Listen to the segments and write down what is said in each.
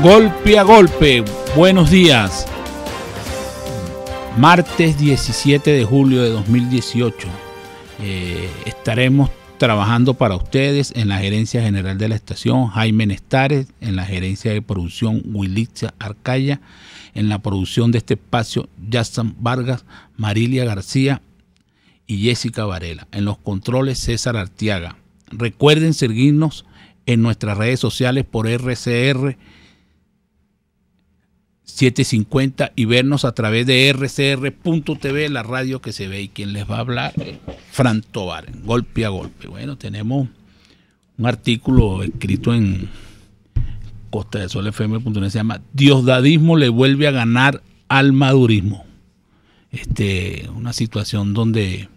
Golpe a golpe, buenos días. Martes 17 de julio de 2018. Estaremos trabajando para ustedes en la gerencia general de la estación, Jaime Nestares, en la gerencia de producción, Wilitza Arcaya, en la producción de este espacio, Jackson Vargas, Marilia García y Jessica Varela. En los controles, César Artiaga. Recuerden seguirnos en nuestras redes sociales por RCR 750 y vernos a través de rcr.tv, la radio que se ve. Y quien les va a hablar es Fran Tovar, golpe a golpe. Bueno, tenemos un artículo escrito en Costa del Sol FM.net, se llama Diosdadismo le vuelve a ganar al madurismo. Una situación donde,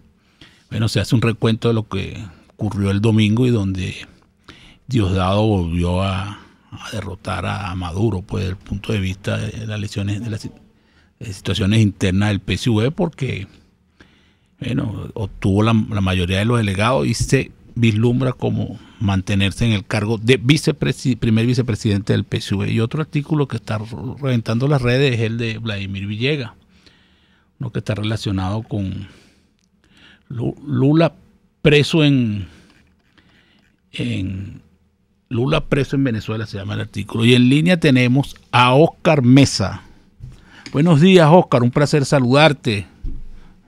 bueno, se hace un recuento de lo que ocurrió el domingo y donde Diosdado volvió a derrotar a Maduro, pues, desde el punto de vista de las elecciones, de las situaciones internas del PSUV, porque, bueno, obtuvo la mayoría de los delegados y se vislumbra como mantenerse en el cargo de primer vicepresidente del PSUV. Y otro artículo que está reventando las redes es el de Vladimir Villegas, uno que está relacionado con Lula preso Lula preso en Venezuela, se llama el artículo. Y en línea tenemos a Oscar Mesa. Buenos días, Oscar, un placer saludarte.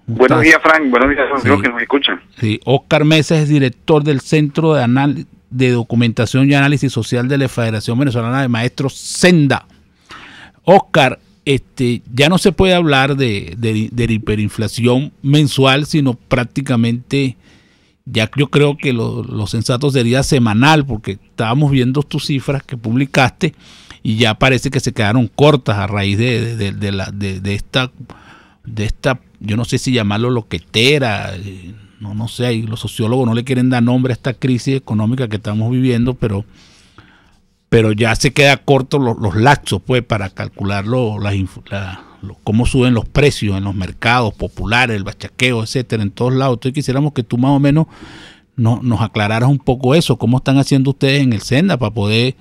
Buenos días, Frank. Buenos días a los amigos que nos escuchan. Sí, Oscar Mesa es director del Centro de Documentación y Análisis Social de la Federación Venezolana de Maestros, Senda. Oscar, ya no se puede hablar de hiperinflación mensual, sino prácticamente, ya yo creo que lo sensato sería semanal, porque estábamos viendo tus cifras que publicaste y ya parece que se quedaron cortas a raíz de esta, yo no sé si llamarlo loquetera, no sé, y los sociólogos no le quieren dar nombre a esta crisis económica que estamos viviendo, pero ya se queda corto los lapsos, pues, para calcular cómo suben los precios en los mercados populares, el bachaqueo, etcétera, en todos lados. Entonces quisiéramos que tú más o menos nos aclararas un poco eso, cómo están haciendo ustedes en el Senda para poder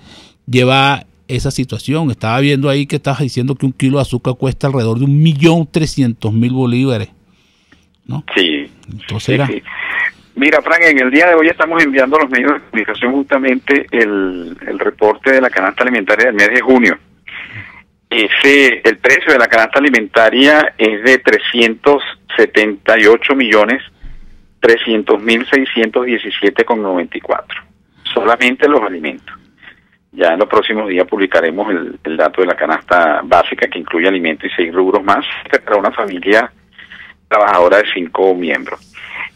llevar esa situación. Estaba viendo ahí que estabas diciendo que un kilo de azúcar cuesta alrededor de 1.300.000 bolívares, ¿no? Sí. Entonces sí. Mira, Frank, en el día de hoy estamos enviando a los medios de comunicación justamente el reporte de la canasta alimentaria del mes de junio. El precio de la canasta alimentaria es de 378.300.617,94. Solamente los alimentos. Ya en los próximos días publicaremos el dato de la canasta básica, que incluye alimentos y 6 rubros más para una familia trabajadora de 5 miembros.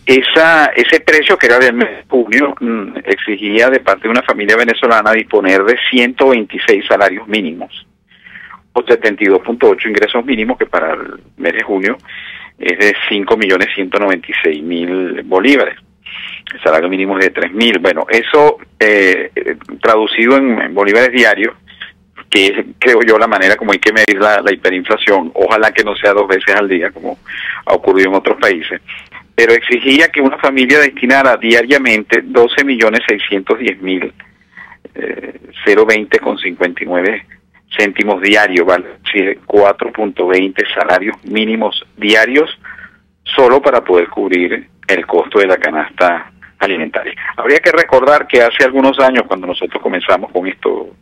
Ese precio, que era del mes de junio, exigía de parte de una familia venezolana disponer de 126 salarios mínimos o 72.8 ingresos mínimos, que para el mes de junio es de 5.196.000 bolívares. El salario mínimo es de 3.000. Bueno, eso traducido en bolívares diarios, que es, creo yo, la manera como hay que medir la hiperinflación. Ojalá que no sea 2 veces al día, como ha ocurrido en otros países. Pero exigía que una familia destinara diariamente 12.610.000, 0.20,59 céntimos diarios, ¿vale? Es decir, 4.20 salarios mínimos diarios, solo para poder cubrir el costo de la canasta alimentaria. Habría que recordar que hace algunos años, cuando nosotros comenzamos con esto,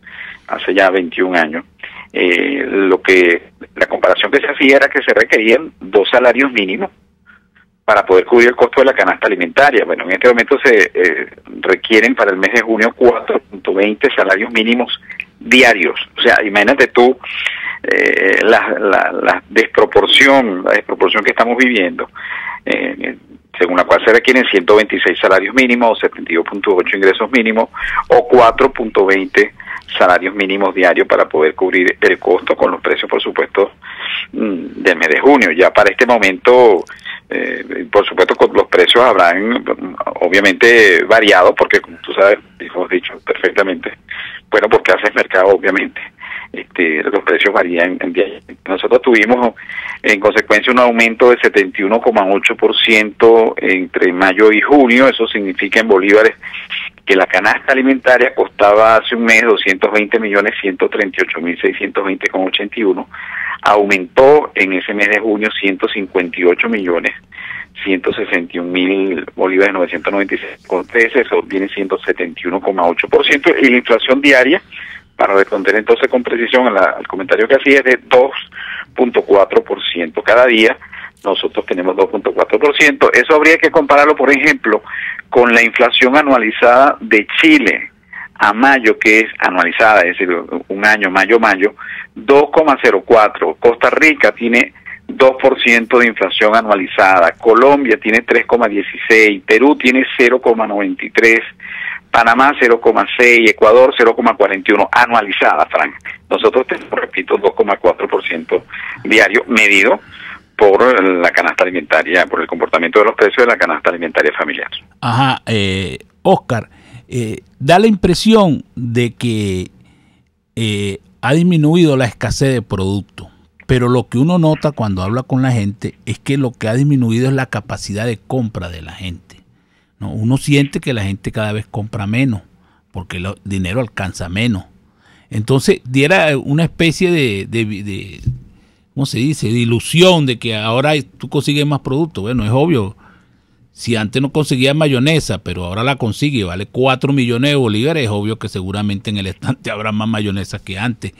hace ya 21 años, la comparación que se hacía era que se requerían 2 salarios mínimos para poder cubrir el costo de la canasta alimentaria. Bueno, en este momento se requieren para el mes de junio 4.20 salarios mínimos diarios. O sea, imagínate tú la desproporción que estamos viviendo, según la cual se requieren 126 salarios mínimos, o 72.8 ingresos mínimos, o 4.20 salarios mínimos diarios para poder cubrir el costo con los precios, por supuesto, del mes de junio. Ya para este momento, por supuesto, los precios habrán obviamente variado, porque, como tú sabes, hemos dicho perfectamente, bueno, porque haces mercado, obviamente, los precios varían en día. Nosotros tuvimos, en consecuencia, un aumento de 71,8% entre mayo y junio. Eso significa en bolívares que la canasta alimentaria costaba hace un mes 220.138.620,81, aumentó en ese mes de junio 158.161.000 bolívares 996,13, eso viene siendo 71,8%, y la inflación diaria, para responder entonces con precisión al comentario que hacía, es de 2,4%. Cada día nosotros tenemos 2,4%. Eso habría que compararlo, por ejemplo, con la inflación anualizada de Chile a mayo, que es anualizada, es decir, un año, mayo, 2,04. Costa Rica tiene 2% de inflación anualizada, Colombia tiene 3,16, Perú tiene 0,93, Panamá 0,6, Ecuador 0,41, anualizada, Frank. Nosotros tenemos, repito, 2,4% diario, medido por la canasta alimentaria, por el comportamiento de los precios de la canasta alimentaria familiar. Ajá, Oscar, da la impresión de que ha disminuido la escasez de productos, pero lo que uno nota cuando habla con la gente es que lo que ha disminuido es la capacidad de compra de la gente, ¿no? Uno siente que la gente cada vez compra menos, porque el dinero alcanza menos. Entonces, diera una especie de ¿cómo se dice?, de ilusión de que ahora tú consigues más productos. Bueno, es obvio, si antes no conseguías mayonesa, pero ahora la consigue, vale 4 millones de bolívares, es obvio que seguramente en el estante habrá más mayonesa que antes.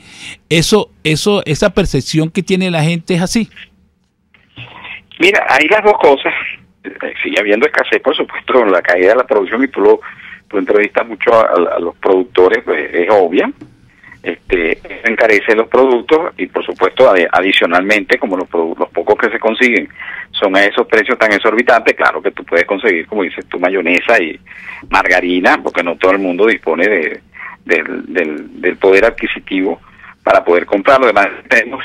Esa percepción que tiene la gente es así. Mira, hay las dos cosas. Sigue habiendo escasez, por supuesto, la caída de la producción, y tú entrevistas mucho a los productores, pues, es obvia. Encarece los productos, y por supuesto adicionalmente, como los pocos que se consiguen son a esos precios tan exorbitantes, claro que tú puedes conseguir, como dices tú, mayonesa y margarina, porque no todo el mundo dispone del poder adquisitivo para poder comprarlo. Además, tenemos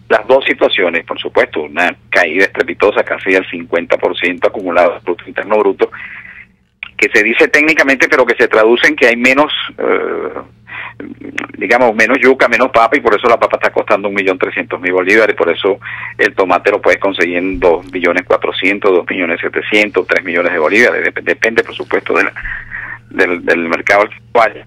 las dos situaciones, por supuesto, una caída estrepitosa casi del 50% acumulado del Producto Interno Bruto, que se dice técnicamente, pero que se traduce en que hay menos menos yuca, menos papa, y por eso la papa está costando 1.300.000 bolívares, por eso el tomate lo puedes conseguir en 2.400.000, 2.700.000, 3 millones de bolívares, depende por supuesto del mercado actual.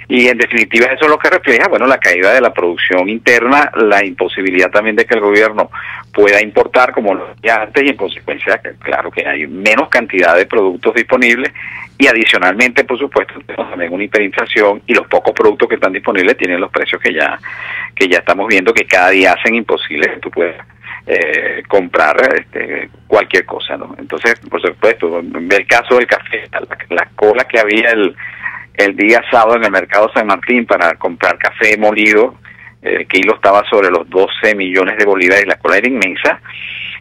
Y en definitiva eso es lo que refleja, bueno, la caída de la producción interna, la imposibilidad también de que el gobierno pueda importar como lo hacía antes, y en consecuencia, claro que hay menos cantidad de productos disponibles, y adicionalmente, por supuesto, tenemos también una hiperinflación, y los pocos productos que están disponibles tienen los precios que ya estamos viendo, que cada día hacen imposible que tú puedas comprar cualquier cosa, ¿no? Entonces, por supuesto, en el caso del café, la cola que había el día sábado en el mercado San Martín para comprar café molido, el kilo estaba sobre los 12 millones de bolívares, y la cola era inmensa,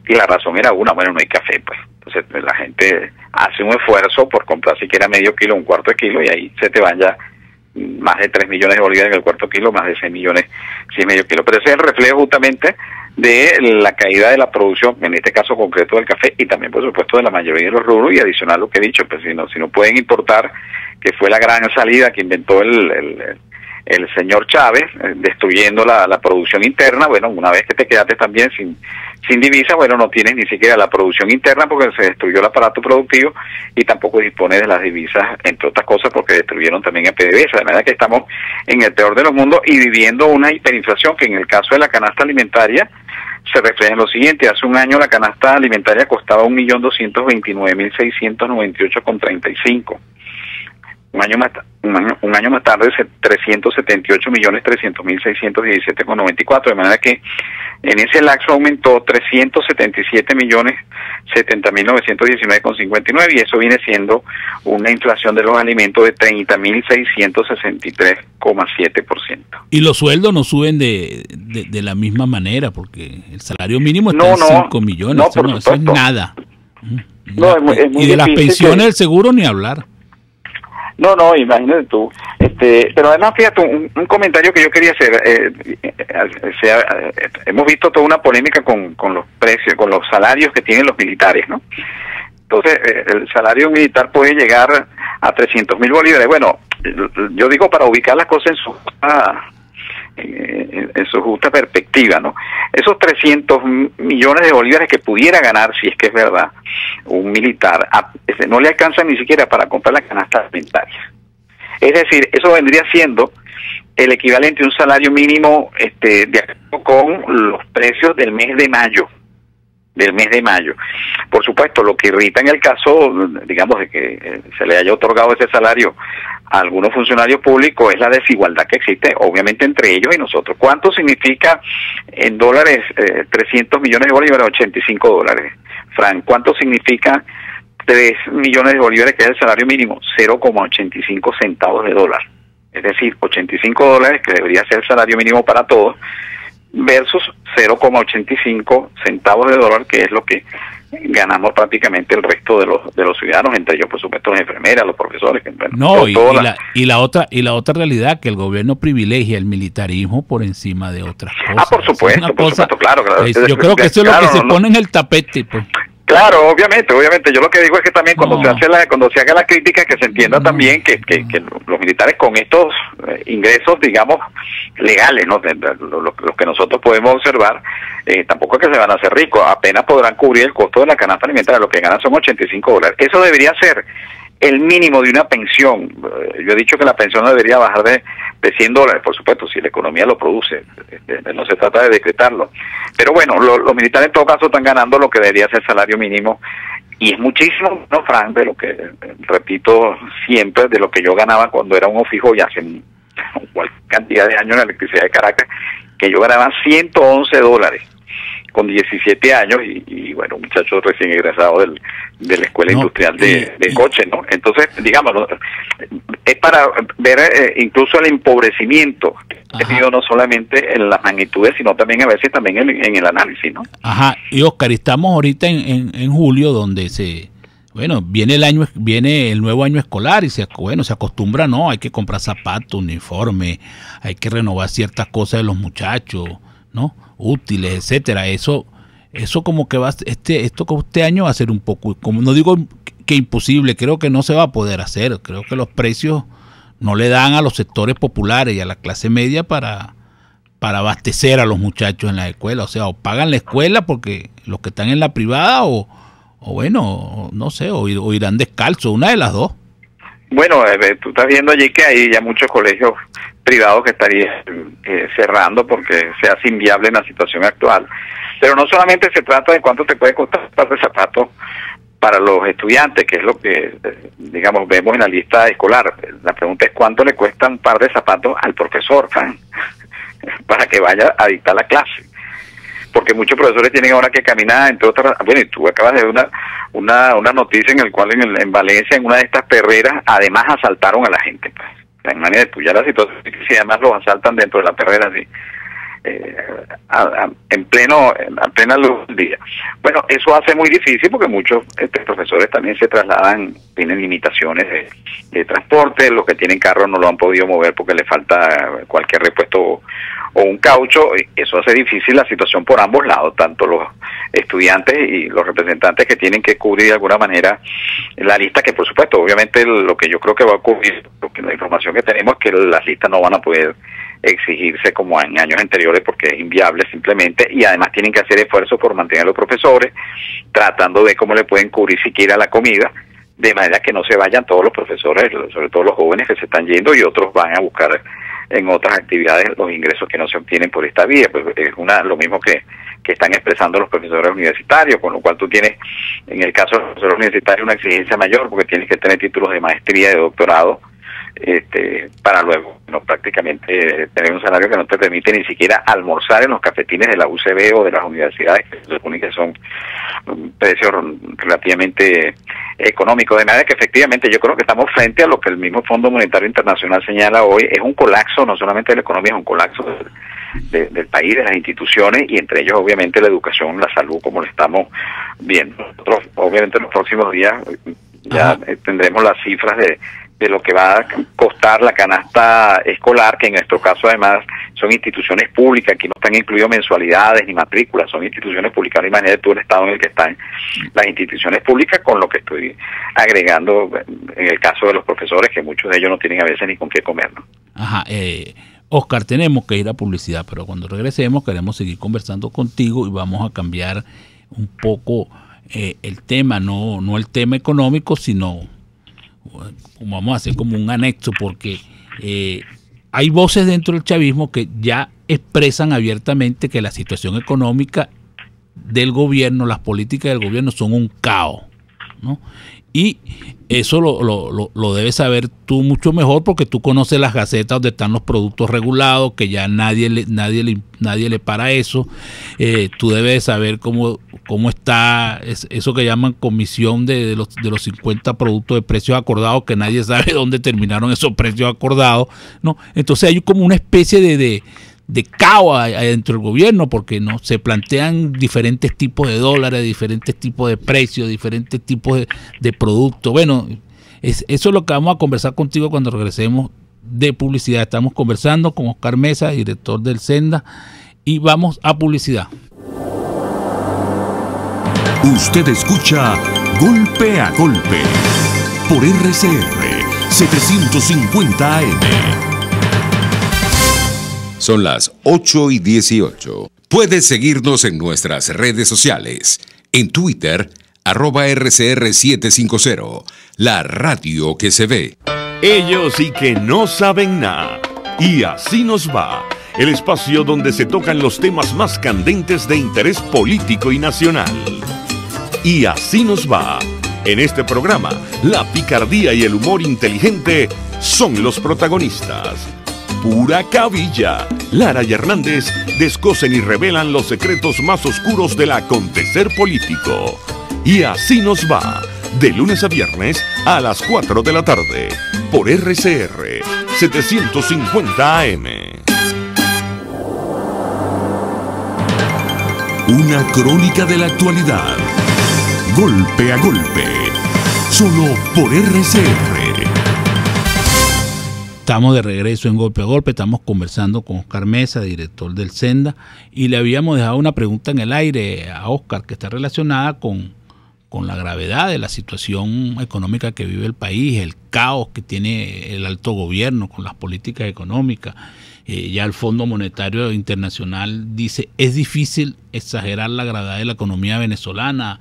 y la razón era bueno, no hay café, pues. Entonces la gente hace un esfuerzo por comprar siquiera medio kilo, un cuarto de kilo, y ahí se te van ya más de 3 millones de bolívares en el cuarto kilo, más de 6 millones si es medio kilo. Pero ese es el reflejo justamente de la caída de la producción, en este caso concreto del café, y también por supuesto de la mayoría de los rubros, y adicional lo que he dicho, pues si no pueden importar, que fue la gran salida que inventó el señor Chávez, destruyendo la producción interna. Bueno, una vez que te quedaste también sin divisa, bueno, no tienes ni siquiera la producción interna porque se destruyó el aparato productivo, y tampoco dispones de las divisas, entre otras cosas porque destruyeron también el PDVSA, de manera que estamos en el peor de los mundos y viviendo una hiperinflación que en el caso de la canasta alimentaria se refleja en lo siguiente. Hace un año la canasta alimentaria costaba 1.229.698,35. Un año más tarde, 378.300.617,94, de manera que en ese lapso aumentó 377.070.919,59, y eso viene siendo una inflación de los alimentos de 30.663,7%. Y los sueldos no suben de la misma manera, porque el salario mínimo está en 5 millones, no, eso es nada. No, es muy y de las pensiones del seguro ni hablar. No, imagínate tú. Pero además, fíjate, un comentario que yo quería hacer. Hemos visto toda una polémica con los precios, con los salarios que tienen los militares, ¿no? Entonces, el salario militar puede llegar a 300.000 bolívares. Bueno, yo digo para ubicar las cosas en su justa perspectiva, ¿no? Esos 300 millones de bolívares que pudiera ganar, si es que es verdad, un militar, no le alcanzan ni siquiera para comprar la canasta alimentaria. Es decir, eso vendría siendo el equivalente a un salario mínimo de acuerdo con los precios del mes de mayo. Por supuesto, lo que irrita en el caso, digamos, de que se le haya otorgado ese salario a algunos funcionarios públicos es la desigualdad que existe, obviamente, entre ellos y nosotros. ¿Cuánto significa en dólares 300 millones de bolívares? 85 dólares. Frank, ¿cuánto significa 3 millones de bolívares, que es el salario mínimo? 0,85 centavos de dólar. Es decir, 85 dólares, que debería ser el salario mínimo para todos, versus 0,85 centavos de dólar, que es lo que ganamos prácticamente el resto de los ciudadanos, entre ellos, por supuesto, las enfermeras, los profesores. No, y la otra realidad, que el gobierno privilegia el militarismo por encima de otras cosas. Por supuesto, claro. Yo creo que eso es lo que se pone en el tapete, pues. Claro, obviamente. Yo lo que digo es que también cuando se haga la crítica, que se entienda también que los militares con estos ingresos, digamos, legales, ¿no? Los que nosotros podemos observar, tampoco es que se van a hacer ricos, apenas podrán cubrir el costo de la canasta alimentaria, lo que ganan son 85 dólares. Eso debería ser el mínimo de una pensión. Yo he dicho que la pensión no debería bajar de 100 dólares, por supuesto, si la economía lo produce. No se trata de decretarlo. Pero bueno, los militares en todo caso están ganando lo que debería ser salario mínimo, y es muchísimo, ¿no, Frank? De lo que, repito siempre, de lo que yo ganaba cuando era un ofijo, y hace cualquier cantidad de años en la electricidad de Caracas, que yo ganaba 111 dólares con 17 años, y bueno, un muchacho recién egresado de la escuela industrial de coche, ¿no? Entonces, digamos, es para ver incluso el empobrecimiento que ha tenido, no solamente en las magnitudes, sino también a veces también en el análisis, ¿no? Ajá, y Oscar, estamos ahorita en julio, donde viene el nuevo año escolar, y se acostumbra, ¿no? Hay que comprar zapatos, uniforme, hay que renovar ciertas cosas de los muchachos, ¿no? Útiles, etcétera. Eso como que este año va a ser un poco, como no digo que imposible, creo que no se va a poder hacer. Creo que los precios no le dan a los sectores populares y a la clase media para abastecer a los muchachos en la escuela. O sea, o pagan la escuela porque los que están en la privada, o bueno, no sé, o irán descalzos, una de las dos. Bueno, tú estás viendo allí que hay ya muchos colegios privados que estarían cerrando porque se hace inviable en la situación actual. Pero no solamente se trata de cuánto te puede costar un par de zapatos para los estudiantes, que es lo que, digamos, vemos en la lista escolar. La pregunta es cuánto le cuesta un par de zapatos al profesor, para que vaya a dictar la clase. Porque muchos profesores tienen ahora que caminar, entre otras. Bueno, y tú acabas de ver una noticia en el cual en Valencia, en una de estas perreras, además asaltaron a la gente, pues. En manera de tuya la situación, si además los asaltan dentro de la perrera, así, en plena luz del día. Bueno, eso hace muy difícil porque muchos profesores también se trasladan, tienen limitaciones de transporte, los que tienen carro no lo han podido mover porque le falta cualquier repuesto o un caucho. Eso hace difícil la situación por ambos lados, tanto los estudiantes y los representantes que tienen que cubrir de alguna manera la lista, que por supuesto, obviamente lo que yo creo que va a ocurrir, porque la información que tenemos es que las listas no van a poder exigirse como en años anteriores porque es inviable simplemente, y además tienen que hacer esfuerzos por mantener a los profesores, tratando de cómo le pueden cubrir siquiera la comida, de manera que no se vayan todos los profesores, sobre todo los jóvenes que se están yendo, y otros van a buscar en otras actividades los ingresos que no se obtienen por esta vía. Pues es lo mismo que están expresando los profesores universitarios, con lo cual tú tienes, en el caso de los profesores universitarios, una exigencia mayor porque tienes que tener títulos de maestría, de doctorado, para luego prácticamente tener un salario que no te permite ni siquiera almorzar en los cafetines de la UCB o de las universidades, que se supone que son precios relativamente económicos. De manera que efectivamente yo creo que estamos frente a lo que el mismo Fondo Monetario Internacional señala hoy, es un colapso no solamente de la economía, es un colapso del país, de las instituciones, y entre ellos obviamente la educación, la salud, como lo estamos viendo. Nosotros obviamente en los próximos días ya tendremos las cifras de lo que va a costar la canasta escolar, que en nuestro caso además son instituciones públicas, aquí no están incluidas mensualidades ni matrículas, son instituciones públicas, de manera de todo el estado en el que están las instituciones públicas, con lo que estoy agregando en el caso de los profesores, que muchos de ellos no tienen a veces ni con qué comer, ¿no? Ajá, Oscar, tenemos que ir a publicidad, pero cuando regresemos queremos seguir conversando contigo y vamos a cambiar un poco el tema, no el tema económico, sino vamos a hacer como un anexo, porque hay voces dentro del chavismo que ya expresan abiertamente que la situación económica del gobierno, las políticas del gobierno son un caos, ¿no? Y eso lo debes saber tú mucho mejor, porque tú conoces las gacetas donde están los productos regulados, que ya nadie le para eso. Tú debes saber cómo está eso que llaman comisión de los 50 productos de precios acordados, que nadie sabe dónde terminaron esos precios acordados, ¿no? Entonces hay como una especie de caos dentro del gobierno, porque no se plantean diferentes tipos de dólares, diferentes tipos de precios, diferentes tipos de productos. Bueno, eso es lo que vamos a conversar contigo cuando regresemos de publicidad. Estamos conversando con Oscar Mesa, director del Senda, y vamos a publicidad. Usted escucha Golpe a Golpe por RCR 750 AM. Son las 8:18. Puedes seguirnos en nuestras redes sociales. En Twitter, @RCR750, la radio que se ve. Ellos sí que no saben nada. Y así nos va. El espacio donde se tocan los temas más candentes de interés político y nacional. Y así nos va. En este programa, la picardía y el humor inteligente son los protagonistas. Pura cabilla. Lara y Hernández descosen y revelan los secretos más oscuros del acontecer político. Y así nos va, de lunes a viernes a las 4 de la tarde, por RCR 750 AM. Una crónica de la actualidad. Golpe a golpe. Solo por RCR. Estamos de regreso en Golpe a Golpe, estamos conversando con Oscar Mesa, director del Senda, y le habíamos dejado una pregunta en el aire a Oscar que está relacionada con la gravedad de la situación económica que vive el país, el caos que tiene el alto gobierno con las políticas económicas. Ya el Fondo Monetario Internacional dice, es difícil exagerar la gravedad de la economía venezolana.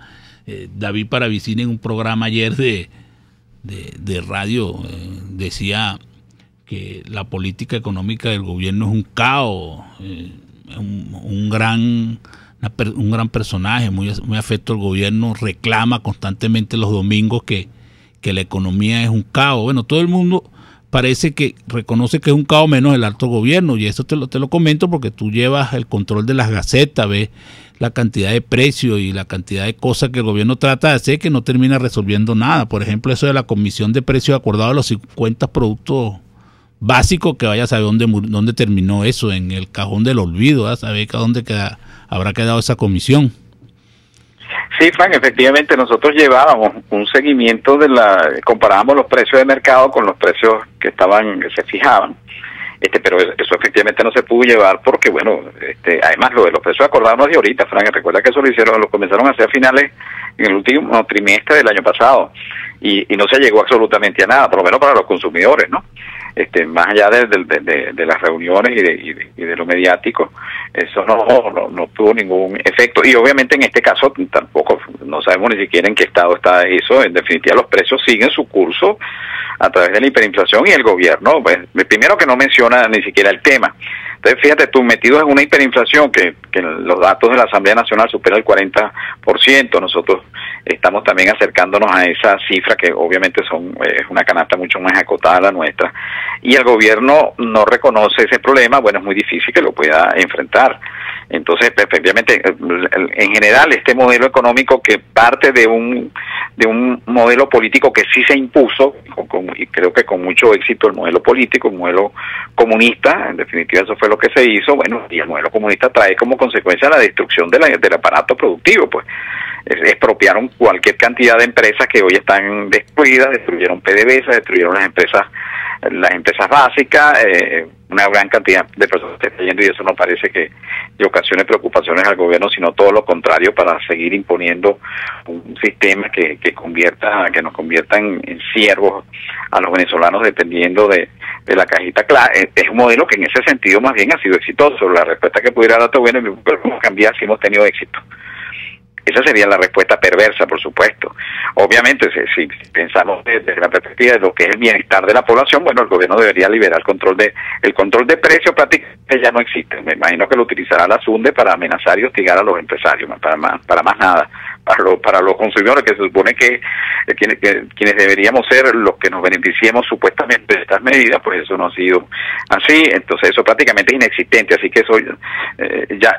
David Paravicini en un programa ayer de radio decía que la política económica del gobierno es un caos, un gran personaje, muy afecto al gobierno, reclama constantemente los domingos que la economía es un caos. Bueno, todo el mundo parece que reconoce que es un caos menos el alto gobierno, y eso te lo comento porque tú llevas el control de las gacetas, ves la cantidad de precios y la cantidad de cosas que el gobierno trata de hacer que no termina resolviendo nada. Por ejemplo, eso de la comisión de precios acordados de los 50 productos básicos, que vaya a saber dónde terminó eso, en el cajón del olvido, a saber dónde habrá quedado esa comisión. Sí, Frank, efectivamente nosotros llevábamos un seguimiento comparábamos los precios de mercado con los precios que se fijaban. Pero eso efectivamente no se pudo llevar porque, bueno, además lo de los precios acordados no es de ahorita, Frank. Recuerda que eso lo comenzaron a hacer a finales, en el último trimestre del año pasado, y no se llegó absolutamente a nada, por lo menos para los consumidores, ¿no? Más allá de las reuniones y de lo mediático, eso no tuvo ningún efecto. Y obviamente en este caso tampoco, no sabemos ni siquiera en qué estado está eso. En definitiva, los precios siguen su curso a través de la hiperinflación, y el gobierno, pues, primero que no menciona ni siquiera el tema. Entonces, fíjate tú, metidos en una hiperinflación que los datos de la Asamblea Nacional superan el 40%, nosotros estamos también acercándonos a esa cifra que obviamente es una canasta mucho más acotada a la nuestra, y el gobierno no reconoce ese problema. Bueno, es muy difícil que lo pueda enfrentar. Entonces, efectivamente, en general, este modelo económico que parte de un modelo político que sí se impuso, y creo que con mucho éxito, el modelo político, el modelo comunista, en definitiva eso fue lo que se hizo. Bueno, y el modelo comunista trae como consecuencia la destrucción del aparato productivo, pues. Expropiaron cualquier cantidad de empresas que hoy están destruidas, destruyeron PDVSA, destruyeron las empresas básicas, una gran cantidad de personas que están yendo, y eso no parece que ocasione preocupaciones al gobierno, sino todo lo contrario, para seguir imponiendo un sistema que nos convierta en siervos a los venezolanos dependiendo de la cajita clara. Es un modelo que en ese sentido más bien ha sido exitoso. La respuesta que pudiera dar tu gobierno, cambiar si hemos tenido éxito. Esa sería la respuesta perversa, por supuesto. Obviamente, si pensamos desde la perspectiva de lo que es el bienestar de la población, bueno, el gobierno debería liberar el control de precios, prácticamente ya no existe. Me imagino que lo utilizará la SUNDE para amenazar y hostigar a los empresarios, para más nada. Para los consumidores, que se supone que quienes deberíamos ser los que nos beneficiemos supuestamente de estas medidas, pues eso no ha sido así. Entonces eso prácticamente es inexistente, así que eso ya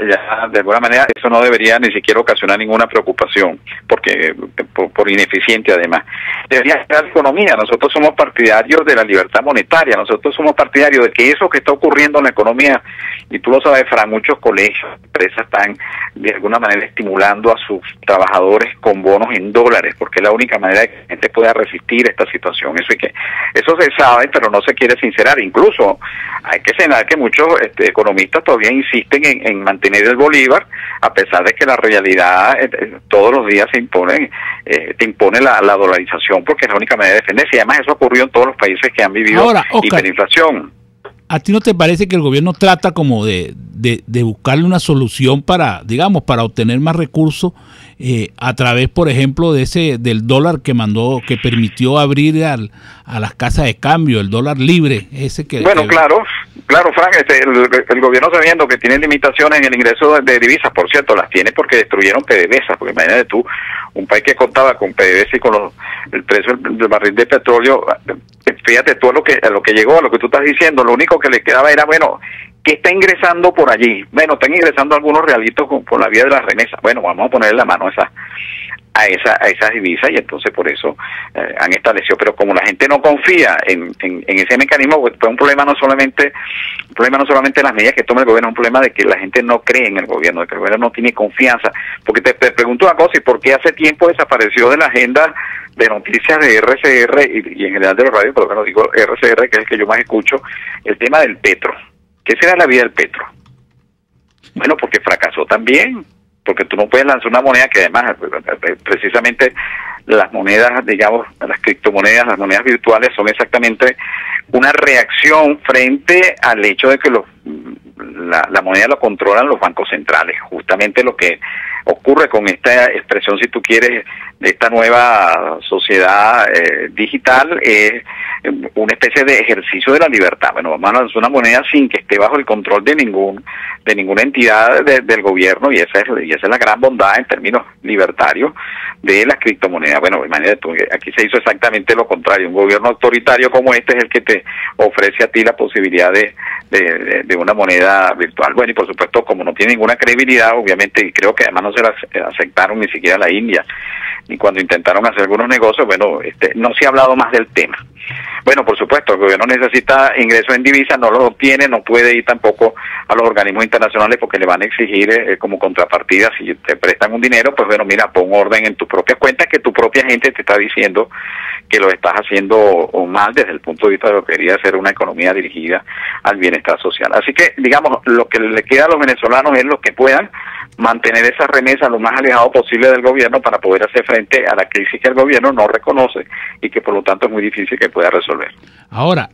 de alguna manera eso no debería ni siquiera ocasionar ninguna preocupación, porque por ineficiente además. Debería ser la economía. Nosotros somos partidarios de la libertad monetaria, nosotros somos partidarios de que eso que está ocurriendo en la economía, y tú lo sabes, Fran, muchos colegios, empresas están de alguna manera estimulando a sus trabajadores con bonos en dólares, porque es la única manera de que la gente pueda resistir esta situación. Eso se sabe, pero no se quiere sincerar. Incluso hay que señalar que muchos economistas todavía insisten en mantener el bolívar, a pesar de que la realidad todos los días te impone la dolarización, porque es la única manera de defenderse. Y además eso ocurrió en todos los países que han vivido hiperinflación. ¿A ti no te parece que el gobierno trata como de buscarle una solución para, digamos, para obtener más recursos a través, por ejemplo, del dólar que permitió abrir a las casas de cambio, el dólar libre? Claro, Frank, el gobierno, sabiendo que tiene limitaciones en el ingreso de divisas, por cierto, las tiene porque destruyeron PDVSA, porque imagínate tú, un país que contaba con PDVSA y con el precio del barril de petróleo, fíjate tú a lo que llegó, a lo que tú estás diciendo, lo único que le quedaba era, bueno, ¿qué está ingresando por allí? Bueno, están ingresando algunos realitos por la vía de las remesas. Bueno, vamos a ponerle la mano a esas divisas, y entonces por eso han establecido. Pero como la gente no confía en ese mecanismo, pues fue un problema no solamente de las medidas que toma el gobierno, es un problema de que la gente no cree en el gobierno, de que el gobierno no tiene confianza. Porque te pregunto una cosa, ¿y por qué hace tiempo desapareció de la agenda de noticias de RCR y en general de los radios, por lo menos digo RCR, que es el que yo más escucho, el tema del petro? ¿Qué será la vida del petro? Bueno, porque fracasó también, porque tú no puedes lanzar una moneda que además, precisamente las monedas, digamos, las criptomonedas, las monedas virtuales son exactamente una reacción frente al hecho de que la moneda lo controlan los bancos centrales. Justamente lo que ocurre con esta expresión, si tú quieres, de esta nueva sociedad digital es una especie de ejercicio de la libertad. Bueno, vamos a lanzar una moneda sin que esté bajo el control de ninguna entidad del gobierno, y esa es la gran bondad en términos libertarios de las criptomonedas. Bueno, imagínate tú, aquí se hizo exactamente lo contrario. Un gobierno autoritario como este es el que te ofrece a ti la posibilidad de una moneda virtual. Bueno, y por supuesto, como no tiene ninguna credibilidad, obviamente, y creo que además no se la aceptaron ni siquiera la India, ni cuando intentaron hacer algunos negocios, bueno, no se ha hablado más del tema. Bueno, por supuesto, el gobierno necesita ingresos en divisas, no los obtiene, no puede ir tampoco a los organismos internacionales porque le van a exigir como contrapartida, si te prestan un dinero, pues bueno, mira, pon orden en tus propias cuentas, que tu propia gente te está diciendo que lo estás haciendo mal desde el punto de vista de lo que debería ser una economía dirigida al bienestar social. Así que, digamos, lo que le queda a los venezolanos es lo que puedan mantener esa remesa lo más alejado posible del gobierno para poder hacer frente a la crisis que el gobierno no reconoce y que por lo tanto es muy difícil que pueda resolver. Ahora,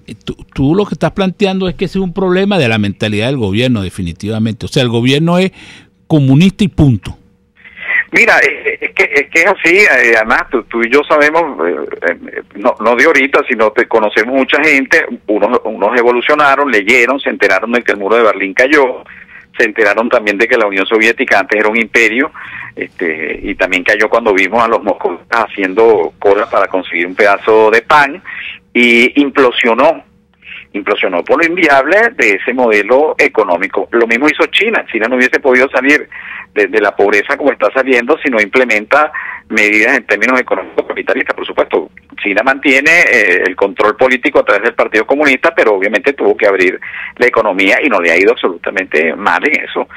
tú lo que estás planteando es que ese es un problema de la mentalidad del gobierno, definitivamente. O sea, el gobierno es comunista y punto. Mira, es que es así. Además, tú y yo sabemos, no de ahorita, sino que conocemos mucha gente. Unos evolucionaron, leyeron, se enteraron de que el muro de Berlín cayó, se enteraron también de que la Unión Soviética antes era un imperio, y también cayó cuando vimos a los moscovitas haciendo cola para conseguir un pedazo de pan, y implosionó por lo inviable de ese modelo económico. Lo mismo hizo China. China no hubiese podido salir de la pobreza como está saliendo si no implementa medidas en términos económicos capitalistas. Por supuesto, China mantiene el control político a través del Partido Comunista, pero obviamente tuvo que abrir la economía y no le ha ido absolutamente mal en eso.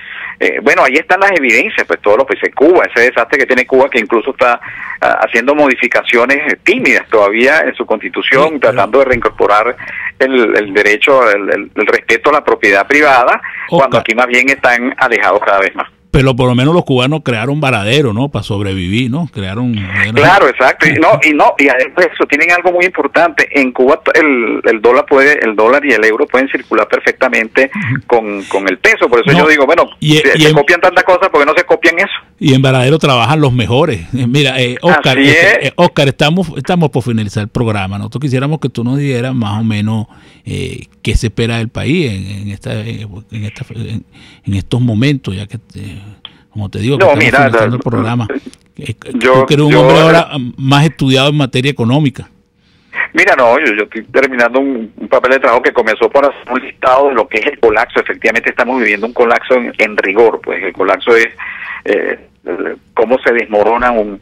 Bueno, ahí están las evidencias, pues todo lo que dice Cuba, ese desastre que tiene Cuba, que incluso está haciendo modificaciones tímidas todavía en su constitución, tratando de reincorporar el derecho, el respeto a la propiedad privada, cuando aquí más bien están alejados cada vez más. Pero por lo menos los cubanos crearon varadero, ¿no? Para sobrevivir, ¿no? Claro, exacto. Y además eso, tienen algo muy importante. En Cuba el dólar y el euro pueden circular perfectamente con el peso. Por eso yo digo, bueno, se copian tantas cosas, ¿por qué no se copian eso? Y en Varadero trabajan los mejores. Mira, Oscar, estamos por finalizar el programa. Nosotros quisiéramos que tú nos dieras más o menos qué se espera del país en estos momentos, ya que, como te digo, que estamos finalizando el programa. Tú que eres un hombre ahora más estudiado en materia económica. Mira, yo estoy terminando un papel de trabajo que comenzó por hacer un listado de lo que es el colapso. Efectivamente estamos viviendo un colapso en rigor, pues el colapso es cómo se desmorona un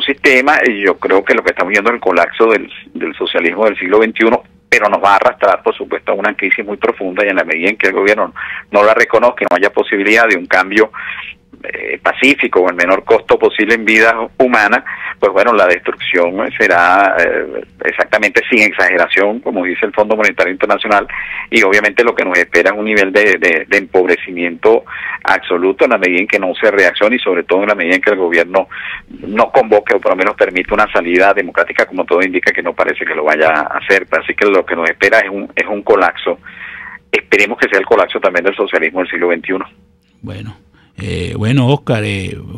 sistema, y yo creo que lo que estamos viendo es el colapso del socialismo del siglo XXI, pero nos va a arrastrar, por supuesto, a una crisis muy profunda, y en la medida en que el gobierno no la reconozca, no haya posibilidad de un cambio pacífico o el menor costo posible en vidas humanas, pues bueno, la destrucción será exactamente sin exageración, como dice el Fondo Monetario Internacional, y obviamente lo que nos espera es un nivel de empobrecimiento absoluto en la medida en que no se reaccione, y sobre todo en la medida en que el gobierno no convoque o por lo menos permita una salida democrática, como todo indica que no parece que lo vaya a hacer. Así que lo que nos espera es un colapso. Esperemos que sea el colapso también del socialismo del siglo XXI. Bueno, Oscar,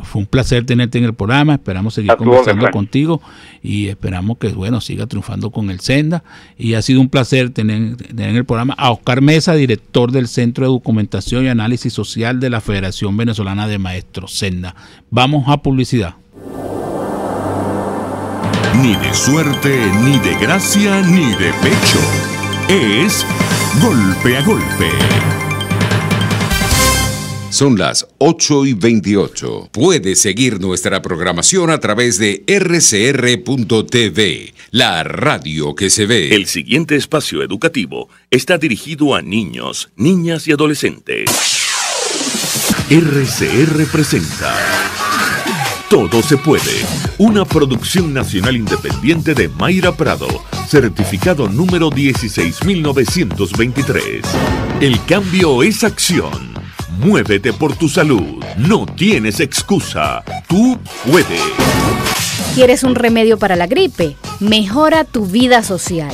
fue un placer tenerte en el programa. Esperamos seguir conversando contigo y esperamos que siga triunfando con el Senda. Y ha sido un placer tener en el programa a Oscar Mesa, director del Centro de Documentación y Análisis Social de la Federación Venezolana de Maestros, Senda. Vamos a publicidad. Ni de suerte, ni de gracia, ni de pecho. Es Golpe a Golpe. Son las 8:28. Puedes seguir nuestra programación a través de rcr.tv, la radio que se ve. El siguiente espacio educativo está dirigido a niños, niñas y adolescentes. RCR presenta Todo se puede, una producción nacional independiente de Mayra Prado, certificado número 16923. El cambio es acción. Muévete por tu salud. No tienes excusa. Tú puedes. ¿Quieres un remedio para la gripe? Mejora tu vida social.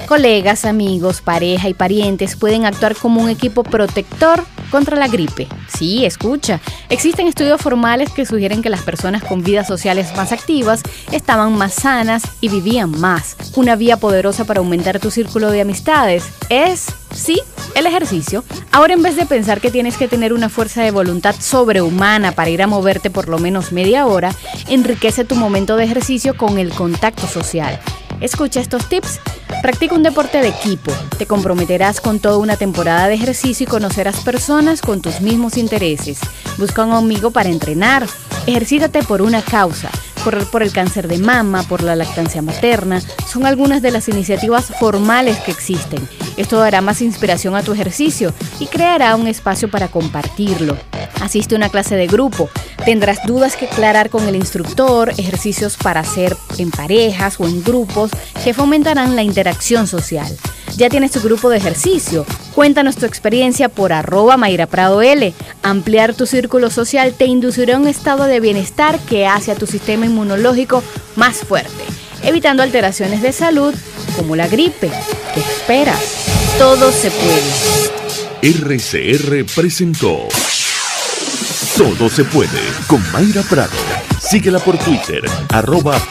Colegas, amigos, pareja y parientes pueden actuar como un equipo protector contra la gripe. Sí, escucha. Existen estudios formales que sugieren que las personas con vidas sociales más activas estaban más sanas y vivían más. Una vía poderosa para aumentar tu círculo de amistades es, sí, el ejercicio. Ahora, en vez de pensar que tienes que tener una fuerza de voluntad sobrehumana para ir a moverte por lo menos media hora, enriquece tu momento de ejercicio con el contacto social. Escucha estos tips. Practica un deporte de equipo. Te comprometerás con toda una temporada de ejercicio y conocerás personas con tus mismos intereses. Busca un amigo para entrenar. Ejercítate por una causa. Correr por el cáncer de mama, por la lactancia materna, son algunas de las iniciativas formales que existen. Esto dará más inspiración a tu ejercicio y creará un espacio para compartirlo. Asiste a una clase de grupo. Tendrás dudas que aclarar con el instructor, ejercicios para hacer en parejas o en grupos que fomentarán la interacción social. ¿Ya tienes tu grupo de ejercicio? Cuéntanos tu experiencia por @MayraPradoL. Ampliar tu círculo social te inducirá a un estado de bienestar que hace a tu sistema inmunológico más fuerte, evitando alteraciones de salud como la gripe. ¿Qué esperas? Todo se puede. RCR presentó Todo se puede con Mayra Prado. Síguela por Twitter,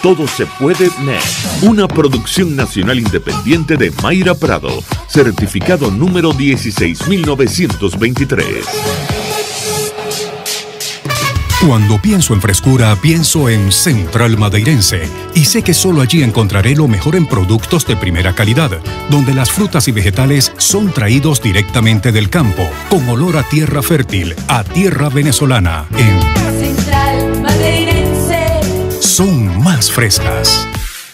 @todosepuedenet. Una producción nacional independiente de Mayra Prado, certificado número 16923. Cuando pienso en frescura, pienso en Central Madeirense. Y sé que solo allí encontraré lo mejor en productos de primera calidad, donde las frutas y vegetales son traídos directamente del campo, con olor a tierra fértil, a tierra venezolana. En Central Madeirense son más frescas.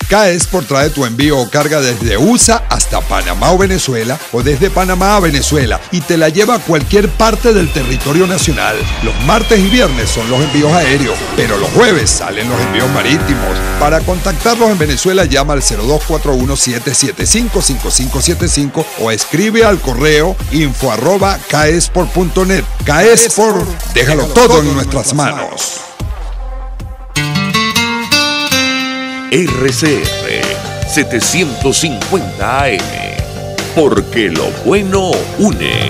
K-Export trae tu envío o carga desde USA hasta Panamá o Venezuela, o desde Panamá a Venezuela, y te la lleva a cualquier parte del territorio nacional. Los martes y viernes son los envíos aéreos, pero los jueves salen los envíos marítimos. Para contactarlos en Venezuela, llama al 0241-775-5575 o escribe al correo info@kexport.net. K-Export, déjalo todo en nuestras manos. RCR 750 AM, porque lo bueno une.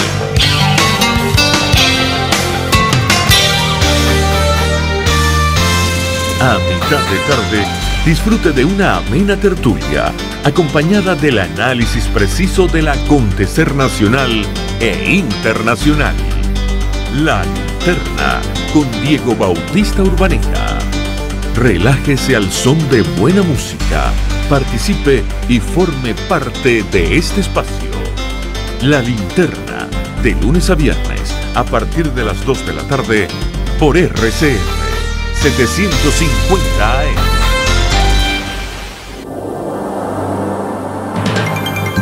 A mitad de tarde, disfrute de una amena tertulia, acompañada del análisis preciso del acontecer nacional e internacional. La Linterna, con Diego Bautista Urbaneta. Relájese al son de buena música, participe y forme parte de este espacio. La Linterna, de lunes a viernes, a partir de las 2 de la tarde, por RCR 750 AM.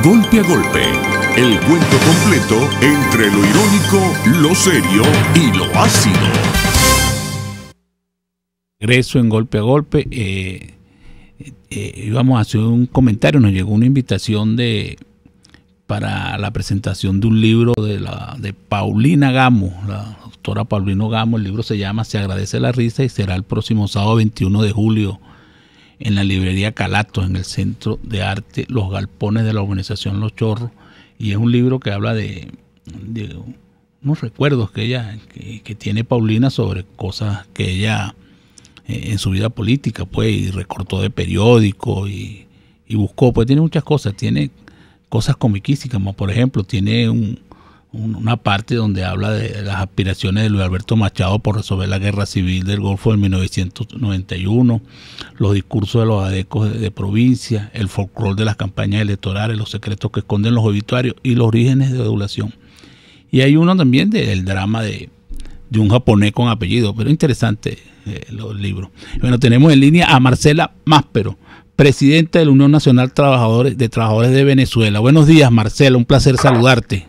Golpe a golpe, el cuento completo entre lo irónico, lo serio y lo ácido. Regreso en Golpe a Golpe. Íbamos a hacer un comentario, nos llegó una invitación para la presentación de un libro de Paulina Gamo, la doctora Paulina Gamo. El libro se llama Se agradece la risa y será el próximo sábado 21 de julio en la librería Calatos, en el Centro de Arte Los Galpones de la Urbanización Los Chorros. Y es un libro que habla de unos recuerdos que tiene Paulina sobre cosas que ella en su vida política, pues, y recortó de periódico y buscó, pues tiene muchas cosas, tiene cosas comiquísimas, como por ejemplo tiene una parte donde habla de las aspiraciones de Luis Alberto Machado por resolver la guerra civil del Golfo de 1991, los discursos de los adecos de provincia, el folclore de las campañas electorales, los secretos que esconden los obituarios y los orígenes de adulación. Y hay uno también del drama de un japonés con apellido, pero interesante los libros. Bueno, tenemos en línea a Marcela Máspero, presidenta de la Unión Nacional de Trabajadores de Venezuela. Buenos días, Marcela, un placer saludarte.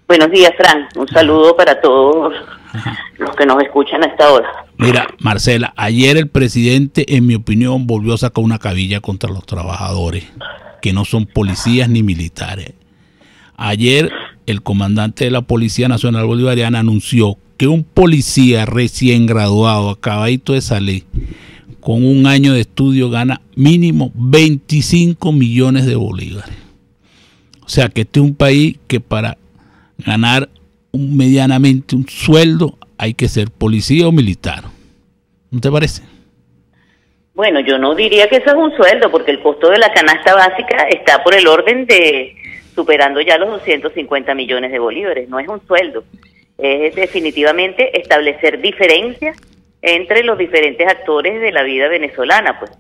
Buenos días, Fran. Un saludo para todos los que nos escuchan a esta hora. Mira, Marcela, ayer el presidente, en mi opinión, volvió a sacar una cabilla contra los trabajadores, que no son policías ni militares. Ayer, el comandante de la Policía Nacional Bolivariana anunció que un policía recién graduado, acabadito de salir, con un año de estudio, gana mínimo 25 millones de bolívares. O sea, que este es un país que para ganar medianamente un sueldo hay que ser policía o militar. ¿No te parece? Bueno, yo no diría que eso es un sueldo, porque el costo de la canasta básica está por el orden de superando ya los 250 millones de bolívares. No es un sueldo, es definitivamente establecer diferencias entre los diferentes actores de la vida venezolana, pues.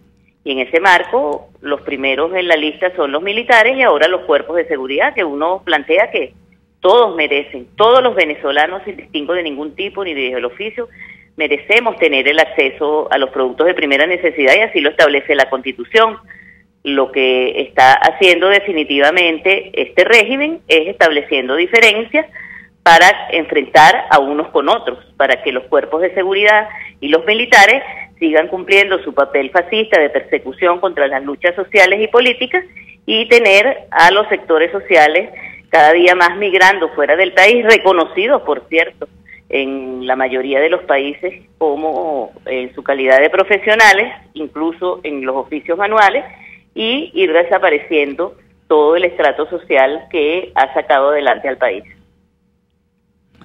Y en ese marco, los primeros en la lista son los militares y ahora los cuerpos de seguridad, que uno plantea que todos merecen, todos los venezolanos, sin distingo de ningún tipo ni de oficio, merecemos tener el acceso a los productos de primera necesidad, y así lo establece la Constitución. Lo que está haciendo definitivamente este régimen es estableciendo diferencias para enfrentar a unos con otros, para que los cuerpos de seguridad y los militares sigan cumpliendo su papel fascista de persecución contra las luchas sociales y políticas, y tener a los sectores sociales cada día más migrando fuera del país, reconocidos, por cierto, en la mayoría de los países como en su calidad de profesionales, incluso en los oficios manuales, y ir desapareciendo todo el estrato social que ha sacado adelante al país.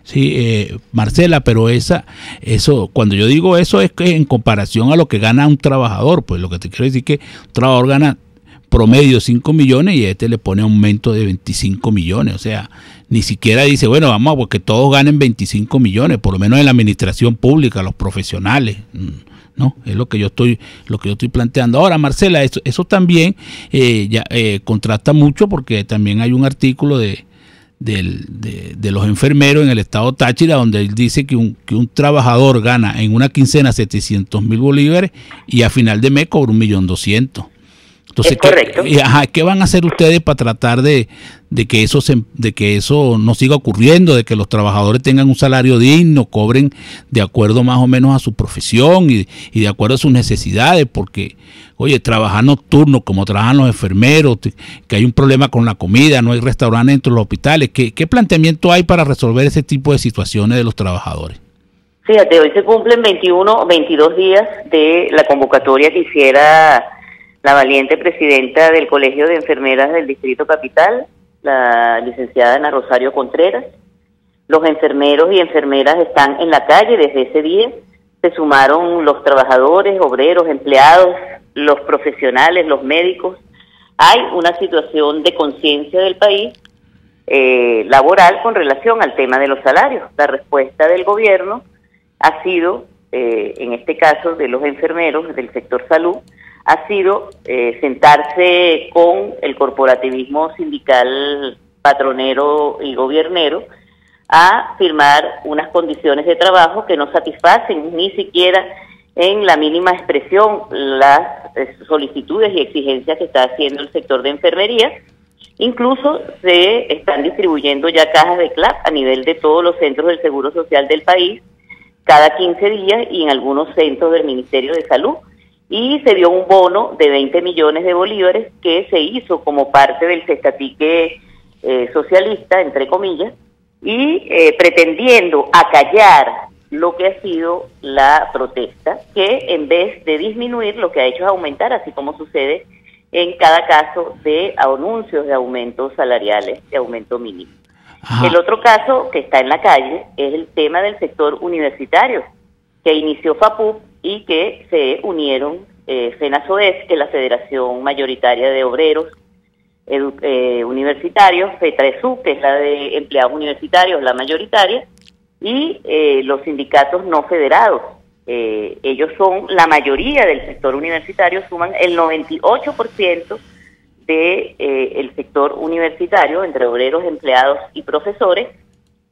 Sí, Marcela, pero eso, cuando yo digo eso es que en comparación a lo que gana un trabajador, pues lo que te quiero decir es que un trabajador gana promedio 5 millones y le pone aumento de 25 millones, o sea, ni siquiera dice, bueno, vamos a que todos ganen 25 millones, por lo menos en la administración pública, los profesionales, ¿no? Es lo que yo estoy planteando. Ahora, Marcela, eso también contrasta mucho, porque también hay un artículo de los enfermeros en el estado Táchira, donde él dice que un trabajador gana en una quincena 700,000 bolívares y a final de mes cobra 1.200.000. Entonces, ¿qué van a hacer ustedes para tratar de que eso no siga ocurriendo, de que los trabajadores tengan un salario digno, cobren de acuerdo más o menos a su profesión y de acuerdo a sus necesidades? Porque, oye, trabajar nocturno como trabajan los enfermeros, que hay un problema con la comida, no hay restaurantes dentro de los hospitales. ¿Qué planteamiento hay para resolver ese tipo de situaciones de los trabajadores? Fíjate, hoy se cumplen 21 o 22 días de la convocatoria que hiciera la valiente presidenta del Colegio de Enfermeras del Distrito Capital, la licenciada Ana Rosario Contreras. Los enfermeros y enfermeras están en la calle desde ese día se sumaron los trabajadores, obreros, empleados, los profesionales, los médicos. Hay una situación de conciencia del país laboral con relación al tema de los salarios. La respuesta del gobierno ha sido, en este caso de los enfermeros del sector salud, ha sido sentarse con el corporativismo sindical patronero y gobiernero a firmar unas condiciones de trabajo que no satisfacen ni siquiera en la mínima expresión las solicitudes y exigencias que está haciendo el sector de enfermería. Incluso se están distribuyendo ya cajas de CLAP a nivel de todos los centros del Seguro Social del país, cada 15 días y en algunos centros del Ministerio de Salud. Y se dio un bono de 20 millones de bolívares que se hizo como parte del cestatique socialista, entre comillas, y pretendiendo acallar lo que ha sido la protesta, que en vez de disminuir lo que ha hecho es aumentar, así como sucede en cada caso de anuncios de aumentos salariales, de aumento mínimo. Ajá. El otro caso que está en la calle es el tema del sector universitario, que inició FAPUP y que se unieron FENASOES, que es la Federación Mayoritaria de Obreros Universitarios, FETRESU, que es la de empleados universitarios, la mayoritaria, y los sindicatos no federados. Ellos son la mayoría del sector universitario, suman el 98% del sector universitario, entre obreros, empleados y profesores,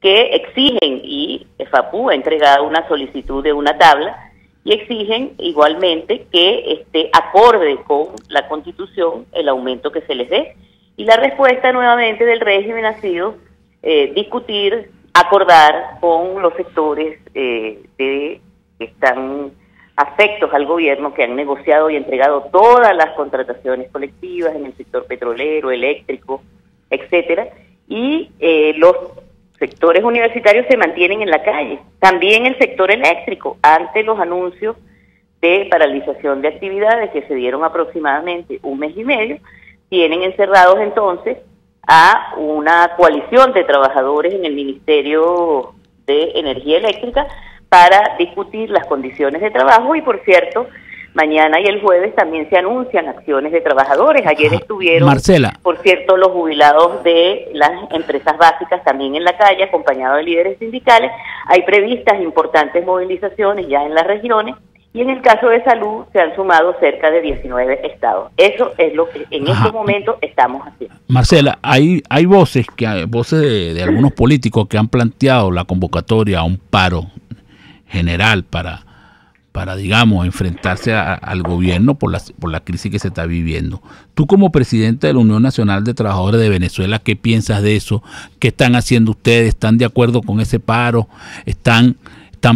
que exigen, y FAPU ha entregado una solicitud de una tabla, y exigen igualmente que esté acorde con la Constitución el aumento que se les dé. Y la respuesta nuevamente del régimen ha sido discutir, acordar con los sectores que están afectos al gobierno, que han negociado y entregado todas las contrataciones colectivas en el sector petrolero, eléctrico, etcétera, y los sectores universitarios se mantienen en la calle. También el sector eléctrico, ante los anuncios de paralización de actividades que se dieron aproximadamente un mes y medio, tienen encerrados entonces a una coalición de trabajadores en el Ministerio de Energía Eléctrica para discutir las condiciones de trabajo. Y por cierto, mañana y el jueves también se anuncian acciones de trabajadores. Ayer estuvieron, Marcela, por cierto, los jubilados de las empresas básicas también en la calle, acompañados de líderes sindicales. Hay previstas importantes movilizaciones ya en las regiones, y en el caso de salud se han sumado cerca de 19 estados. Eso es lo que en este momento estamos haciendo. Marcela, hay voces de algunos políticos que han planteado la convocatoria a un paro general para digamos, enfrentarse al gobierno por la crisis que se está viviendo. Tú, como presidente de la Unión Nacional de Trabajadores de Venezuela, ¿qué piensas de eso? ¿Qué están haciendo ustedes? ¿Están de acuerdo con ese paro? ¿Están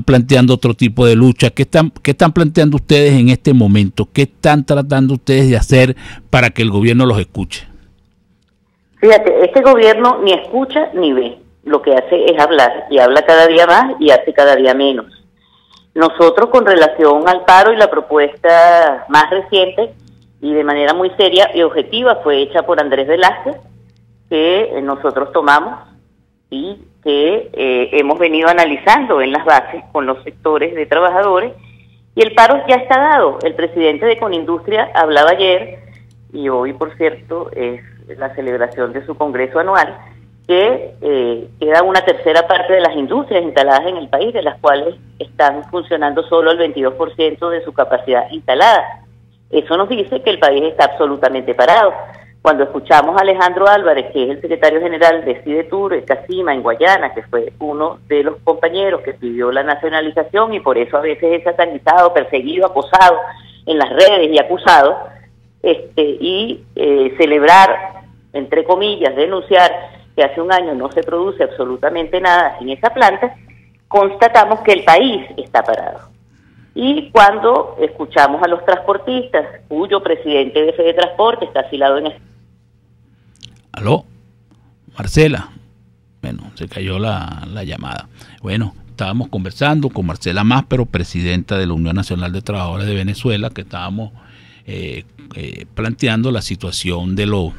planteando otro tipo de lucha? ¿Qué están planteando ustedes en este momento? ¿Qué están tratando ustedes de hacer para que el gobierno los escuche? Fíjate, este gobierno ni escucha ni ve. Lo que hace es hablar, y habla cada día más y hace cada día menos. Nosotros, con relación al paro, y la propuesta más reciente y de manera muy seria y objetiva fue hecha por Andrés Velázquez, que nosotros tomamos y que hemos venido analizando en las bases con los sectores de trabajadores, y el paro ya está dado. El presidente de Conindustria hablaba ayer, y hoy, por cierto, es la celebración de su congreso anual, que queda una tercera parte de las industrias instaladas en el país, de las cuales están funcionando solo el 22% de su capacidad instalada. Eso nos dice que el país está absolutamente parado. Cuando escuchamos a Alejandro Álvarez, que es el secretario general de CIDETUR, Casima, en Guayana, que fue uno de los compañeros que pidió la nacionalización y por eso a veces es satanizado, perseguido, acosado en las redes y acusado, celebrar, entre comillas, denunciar que hace un año no se produce absolutamente nada en esa planta, constatamos que el país está parado. Y cuando escuchamos a los transportistas, cuyo presidente de Fede Transporte está asilado en... ¿Aló? Marcela. Bueno, se cayó la llamada. Bueno, estábamos conversando con Marcela Máspero, presidenta de la Unión Nacional de Trabajadores de Venezuela, que estábamos planteando la situación de los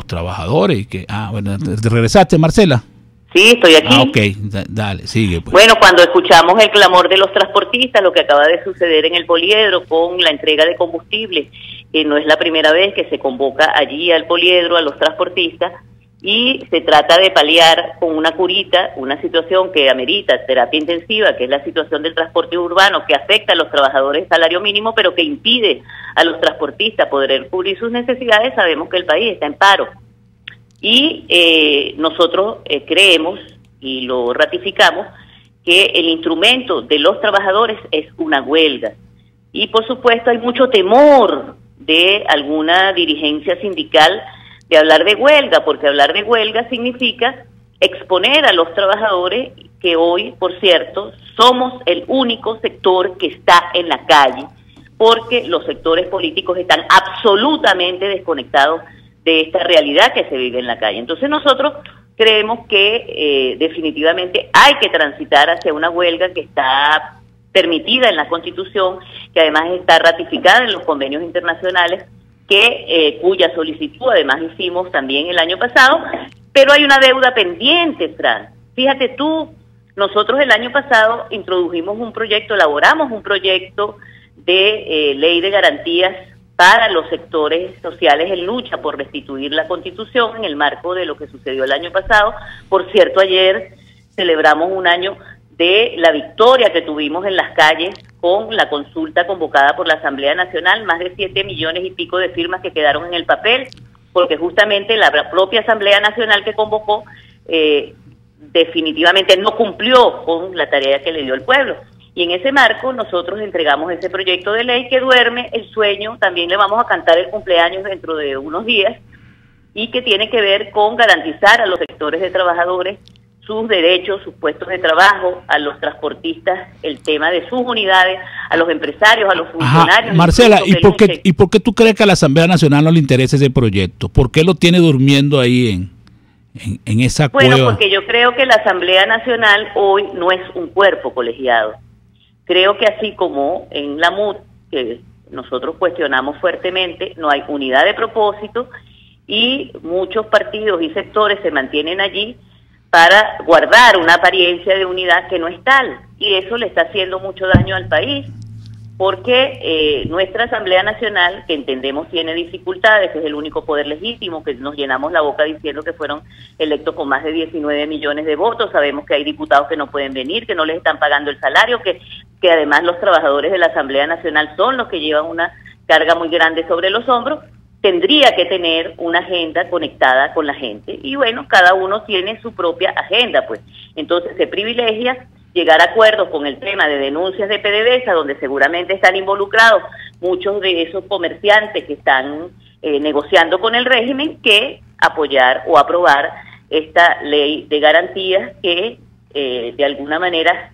trabajadores. Y que, bueno, ¿te regresaste, Marcela? Sí, estoy aquí. Ok, dale, sigue. Pues. Bueno, cuando escuchamos el clamor de los transportistas, lo que acaba de suceder en el Poliedro con la entrega de combustible, que no es la primera vez que se convoca allí al Poliedro, a los transportistas, y se trata de paliar con una curita una situación que amerita terapia intensiva, que es la situación del transporte urbano, que afecta a los trabajadores de salario mínimo, pero que impide a los transportistas poder cubrir sus necesidades. Sabemos que el país está en paro. Y nosotros creemos, y lo ratificamos, que el instrumento de los trabajadores es una huelga. Y por supuesto hay mucho temor de alguna dirigencia sindical de hablar de huelga, porque hablar de huelga significa exponer a los trabajadores, que hoy, por cierto, somos el único sector que está en la calle, porque los sectores políticos están absolutamente desconectados de esta realidad que se vive en la calle. Entonces nosotros creemos que definitivamente hay que transitar hacia una huelga que está permitida en la Constitución, que además está ratificada en los convenios internacionales, cuya solicitud además hicimos también el año pasado, pero hay una deuda pendiente, Fran. Fíjate tú, nosotros el año pasado introdujimos un proyecto, elaboramos un proyecto de ley de garantías para los sectores sociales en lucha por restituir la Constitución en el marco de lo que sucedió el año pasado. Por cierto, ayer celebramos un año de la victoria que tuvimos en las calles con la consulta convocada por la Asamblea Nacional, más de 7 millones y pico de firmas que quedaron en el papel, porque justamente la propia Asamblea Nacional que convocó definitivamente no cumplió con la tarea que le dio el pueblo. Y en ese marco nosotros entregamos ese proyecto de ley que duerme el sueño, también le vamos a cantar el cumpleaños dentro de unos días, y que tiene que ver con garantizar a los sectores de trabajadores sus derechos, sus puestos de trabajo, a los transportistas el tema de sus unidades, a los empresarios, a los funcionarios. Ajá, Marcela, ¿y por qué tú crees que a la Asamblea Nacional no le interesa ese proyecto? ¿Por qué lo tiene durmiendo ahí en esa cueva? Bueno, porque yo creo que la Asamblea Nacional hoy no es un cuerpo colegiado. Creo que así como en la MUD, que nosotros cuestionamos fuertemente, no hay unidad de propósito y muchos partidos y sectores se mantienen allí para guardar una apariencia de unidad que no es tal, y eso le está haciendo mucho daño al país, porque nuestra Asamblea Nacional, que entendemos tiene dificultades, es el único poder legítimo, que nos llenamos la boca diciendo que fueron electos con más de 19 millones de votos, sabemos que hay diputados que no pueden venir, que no les están pagando el salario, que además los trabajadores de la Asamblea Nacional son los que llevan una carga muy grande sobre los hombros. Tendría que tener una agenda conectada con la gente, y bueno, cada uno tiene su propia agenda, pues. Entonces se privilegia llegar a acuerdos con el tema de denuncias de PDVSA, donde seguramente están involucrados muchos de esos comerciantes que están negociando con el régimen, que apoyar o aprobar esta ley de garantías que de alguna manera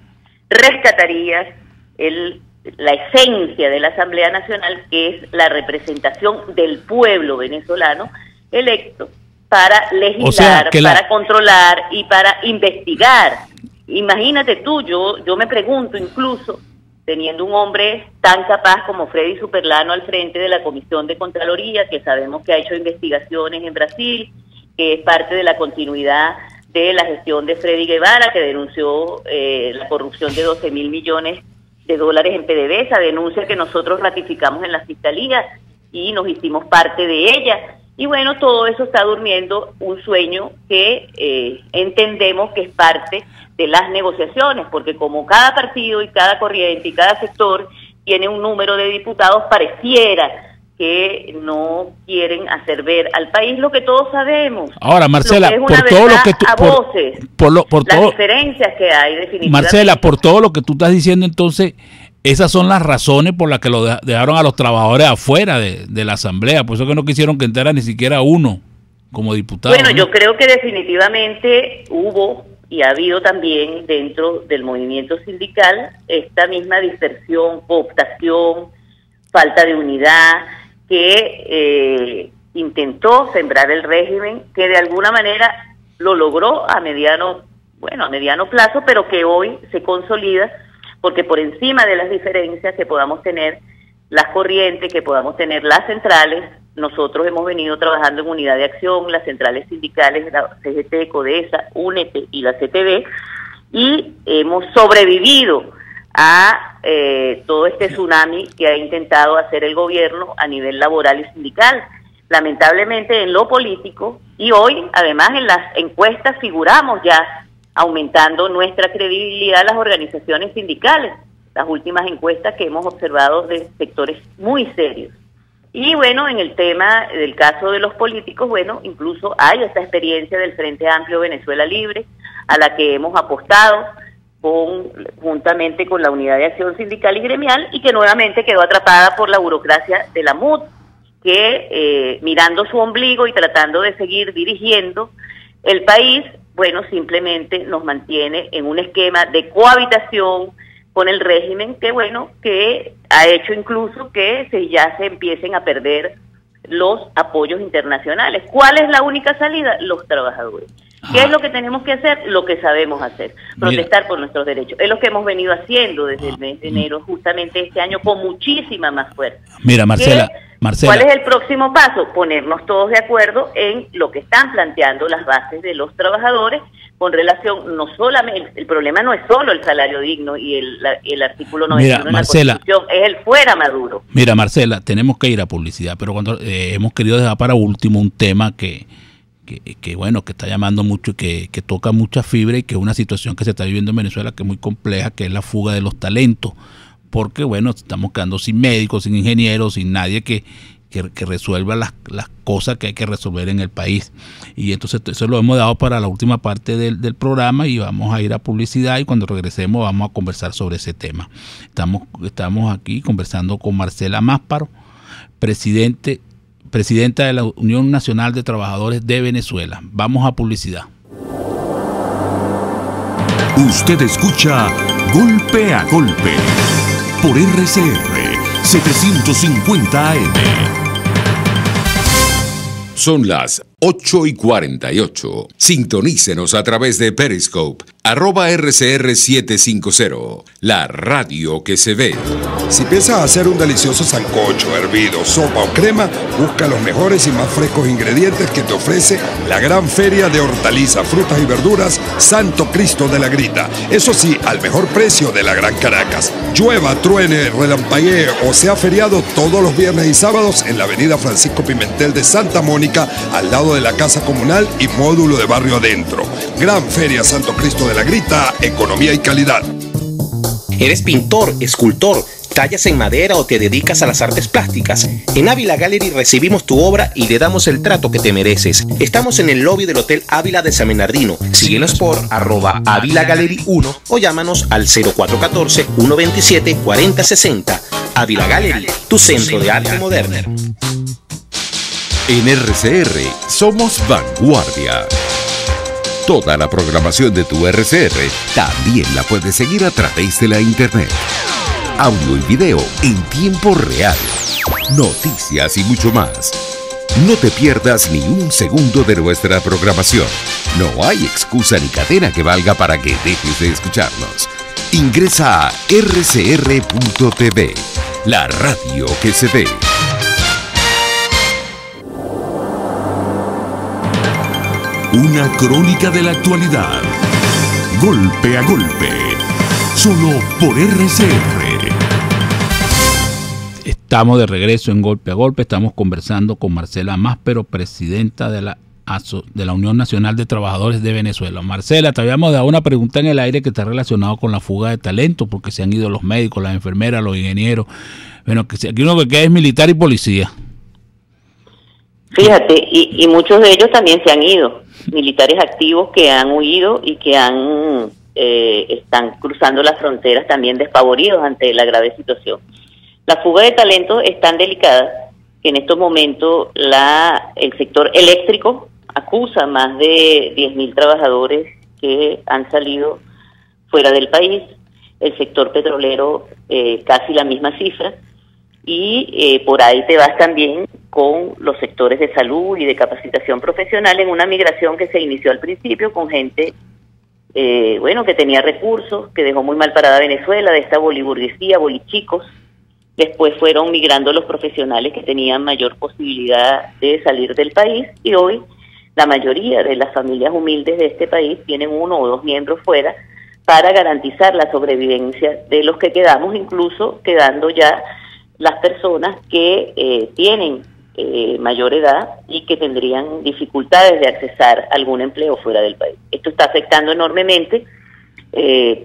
rescataría la esencia de la Asamblea Nacional, que es la representación del pueblo venezolano electo para legislar, para controlar y para investigar. Imagínate tú, yo me pregunto, incluso teniendo un hombre tan capaz como Freddy Superlano al frente de la Comisión de Contraloría, que sabemos que ha hecho investigaciones en Brasil, que es parte de la continuidad de la gestión de Freddy Guevara, que denunció la corrupción de 12.000 millones de dólares en PDVSA, denuncia que nosotros ratificamos en la Fiscalía y nos hicimos parte de ella. Y bueno, todo eso está durmiendo un sueño que entendemos que es parte de las negociaciones, porque como cada partido y cada corriente y cada sector tiene un número de diputados, pareciera que no quieren hacer ver al país lo que todos sabemos. Ahora, Marcela, por todo lo que tú, por las diferencias que hay definitivamente. Marcela, por todo lo que tú estás diciendo, entonces, esas son las razones por las que lo dejaron a los trabajadores afuera de la asamblea, por eso que no quisieron que entrara ni siquiera uno como diputado. Bueno, ¿no? Yo creo que definitivamente hubo y ha habido también dentro del movimiento sindical esta misma dispersión, cooptación, falta de unidad, que intentó sembrar el régimen, que de alguna manera lo logró a mediano plazo, pero que hoy se consolida, porque por encima de las diferencias que podamos tener las corrientes, que podamos tener las centrales, nosotros hemos venido trabajando en unidad de acción, las centrales sindicales, la CGT, CODESA, UNET y la CTV, y hemos sobrevivido a todo este tsunami que ha intentado hacer el gobierno a nivel laboral y sindical. Lamentablemente en lo político, y hoy además en las encuestas figuramos ya aumentando nuestra credibilidad a las organizaciones sindicales, las últimas encuestas que hemos observado de sectores muy serios. Y bueno, en el tema del caso de los políticos, bueno, incluso hay esta experiencia del Frente Amplio Venezuela Libre, a la que hemos apostado juntamente con la Unidad de Acción Sindical y Gremial, y que nuevamente quedó atrapada por la burocracia de la MUD, que mirando su ombligo y tratando de seguir dirigiendo el país, bueno, simplemente nos mantiene en un esquema de cohabitación con el régimen que, bueno, que ha hecho incluso que ya se empiecen a perder los apoyos internacionales. ¿Cuál es la única salida? Los trabajadores. ¿Qué es lo que tenemos que hacer? Lo que sabemos hacer, protestar por nuestros derechos. Es lo que hemos venido haciendo desde el mes de enero, justamente este año, con muchísima más fuerza. Mira, Marcela, ¿cuál es el próximo paso? Ponernos todos de acuerdo en lo que están planteando las bases de los trabajadores con relación, no solamente, el problema no es solo el salario digno y el artículo 91 de la Constitución, es el fuera Maduro. Mira, Marcela, tenemos que ir a publicidad, pero cuando hemos querido dejar para último un tema que bueno, que está llamando mucho, que toca mucha fibra y que es una situación que se está viviendo en Venezuela que es muy compleja, que es la fuga de los talentos, porque bueno, estamos quedando sin médicos, sin ingenieros, sin nadie que resuelva las cosas que hay que resolver en el país. Y entonces eso lo hemos dado para la última parte del programa y vamos a ir a publicidad, y cuando regresemos vamos a conversar sobre ese tema. Estamos aquí conversando con Marcela Másparo, presidenta de la Unión Nacional de Trabajadores de Venezuela. Vamos a publicidad. Usted escucha Golpe a Golpe por RCR 750 AM. Son las 8:48. Sintonícenos a través de Periscope, @RCR750, la radio que se ve. Si piensas hacer un delicioso sancocho, hervido, sopa o crema, busca los mejores y más frescos ingredientes que te ofrece la gran feria de hortalizas, frutas y verduras Santo Cristo de la Grita. Eso sí, al mejor precio de la Gran Caracas. Llueva, truene, relampaguee o sea feriado, todos los viernes y sábados en la avenida Francisco Pimentel de Santa Mónica, al lado de la Casa Comunal y módulo de Barrio Adentro. Gran Feria Santo Cristo de la Grita, economía y calidad. ¿Eres pintor, escultor, tallas en madera o te dedicas a las artes plásticas? En Ávila Gallery recibimos tu obra y le damos el trato que te mereces. Estamos en el lobby del Hotel Ávila de San Bernardino. Síguenos por @Ávila Gallery 1 o llámanos al 0414-127-4060. Ávila Gallery, tu centro de arte moderna. En RCR somos vanguardia. Toda la programación de tu RCR también la puedes seguir a través de la internet. Audio y video en tiempo real, noticias y mucho más. No te pierdas ni un segundo de nuestra programación. No hay excusa ni cadena que valga para que dejes de escucharnos. Ingresa a rcr.tv, la radio que se ve. Una crónica de la actualidad. Golpe a golpe. Solo por RCR. Estamos de regreso en Golpe a Golpe. Estamos conversando con Marcela Másparo, presidenta de la Unión Nacional de Trabajadores de Venezuela. Marcela, te habíamos dado una pregunta en el aire que está relacionado con la fuga de talento, porque se han ido los médicos, las enfermeras, los ingenieros. Bueno, que aquí uno que queda es militar y policía. Fíjate, y muchos de ellos también se han ido, militares activos que han huido y que están cruzando las fronteras también despavoridos ante la grave situación. La fuga de talento es tan delicada que en estos momentos el sector eléctrico acusa más de 10.000 trabajadores que han salido fuera del país, el sector petrolero casi la misma cifra, y por ahí te vas también con los sectores de salud y de capacitación profesional en una migración que se inició al principio con gente que tenía recursos, que dejó muy mal parada a Venezuela, de esta boliburguesía, bolichicos, después fueron migrando los profesionales que tenían mayor posibilidad de salir del país, y hoy la mayoría de las familias humildes de este país tienen 1 o 2 miembros fuera para garantizar la sobrevivencia de los que quedamos, incluso quedando ya las personas que tienen mayor edad y que tendrían dificultades de accesar a algún empleo fuera del país. Esto está afectando enormemente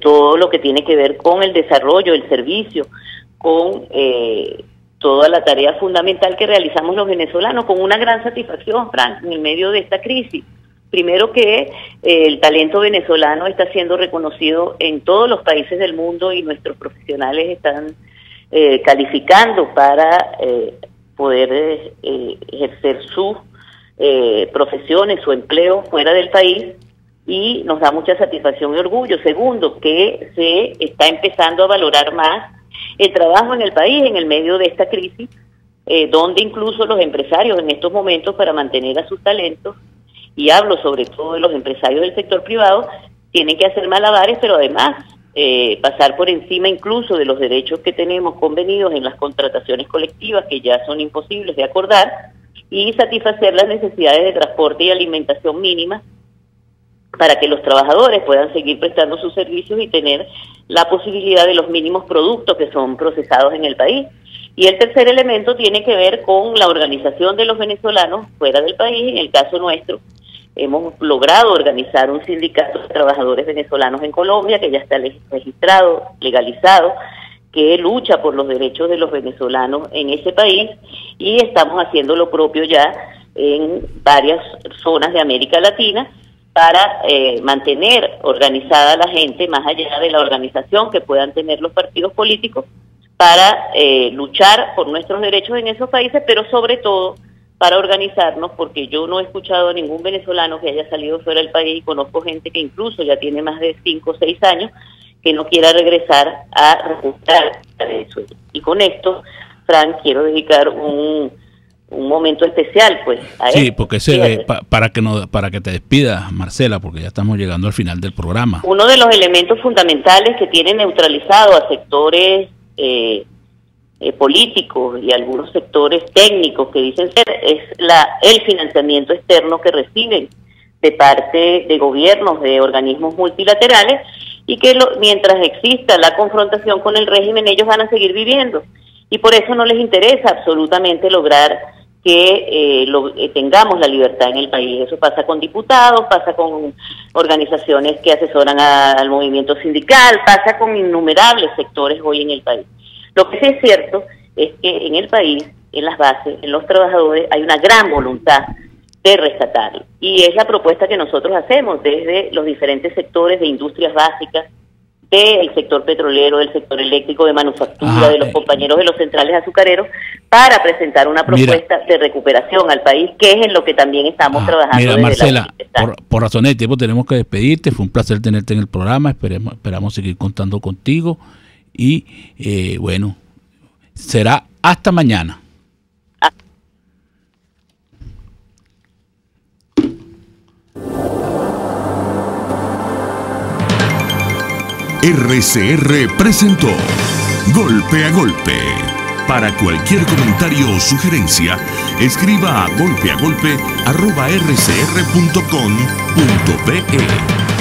todo lo que tiene que ver con el desarrollo, el servicio, con toda la tarea fundamental que realizamos los venezolanos, con una gran satisfacción, Frank, en el medio de esta crisis. Primero que el talento venezolano está siendo reconocido en todos los países del mundo y nuestros profesionales están calificando para poder ejercer sus profesiones, su empleo fuera del país, y nos da mucha satisfacción y orgullo. Segundo, que se está empezando a valorar más el trabajo en el país en el medio de esta crisis, donde incluso los empresarios en estos momentos, para mantener a sus talentos, y hablo sobre todo de los empresarios del sector privado, tienen que hacer malabares, pero además pasar por encima incluso de los derechos que tenemos convenidos en las contrataciones colectivas, que ya son imposibles de acordar, y satisfacer las necesidades de transporte y alimentación mínimas para que los trabajadores puedan seguir prestando sus servicios y tener la posibilidad de los mínimos productos que son procesados en el país. Y el tercer elemento tiene que ver con la organización de los venezolanos fuera del país. En el caso nuestro, hemos logrado organizar un sindicato de trabajadores venezolanos en Colombia, que ya está registrado, legalizado, que lucha por los derechos de los venezolanos en ese país, y estamos haciendo lo propio ya en varias zonas de América Latina, para mantener organizada la gente, más allá de la organización que puedan tener los partidos políticos, para luchar por nuestros derechos en esos países, pero sobre todo para organizarnos, porque yo no he escuchado a ningún venezolano que haya salido fuera del país, y conozco gente que incluso ya tiene más de 5 o 6 años, que no quiera regresar a recuperar Venezuela. Y con esto, Frank, quiero dedicar un momento especial, pues, a sí, porque para que te despidas, Marcela, porque ya estamos llegando al final del programa. Uno de los elementos fundamentales que tiene neutralizado a sectores políticos y algunos sectores técnicos que dicen ser es el financiamiento externo que reciben de parte de gobiernos, de organismos multilaterales, y que mientras exista la confrontación con el régimen, ellos van a seguir viviendo, y por eso no les interesa absolutamente lograr que tengamos la libertad en el país. Eso pasa con diputados, pasa con organizaciones que asesoran al movimiento sindical, pasa con innumerables sectores hoy en el país. Lo que sí es cierto es que en el país, en las bases, en los trabajadores, hay una gran voluntad de rescatarlo, y es la propuesta que nosotros hacemos desde los diferentes sectores de industrias básicas, del sector petrolero, del sector eléctrico, de manufactura, de los compañeros de los centrales azucareros, para presentar una propuesta de recuperación al país, que es en lo que también estamos trabajando. Mira, Marcela, por razones de tiempo tenemos que despedirte. Fue un placer tenerte en el programa. Esperamos seguir contando contigo, y bueno, será hasta mañana. RCR presentó Golpe a Golpe. Para cualquier comentario o sugerencia, escriba a golpeagolpe@rcr.com.be.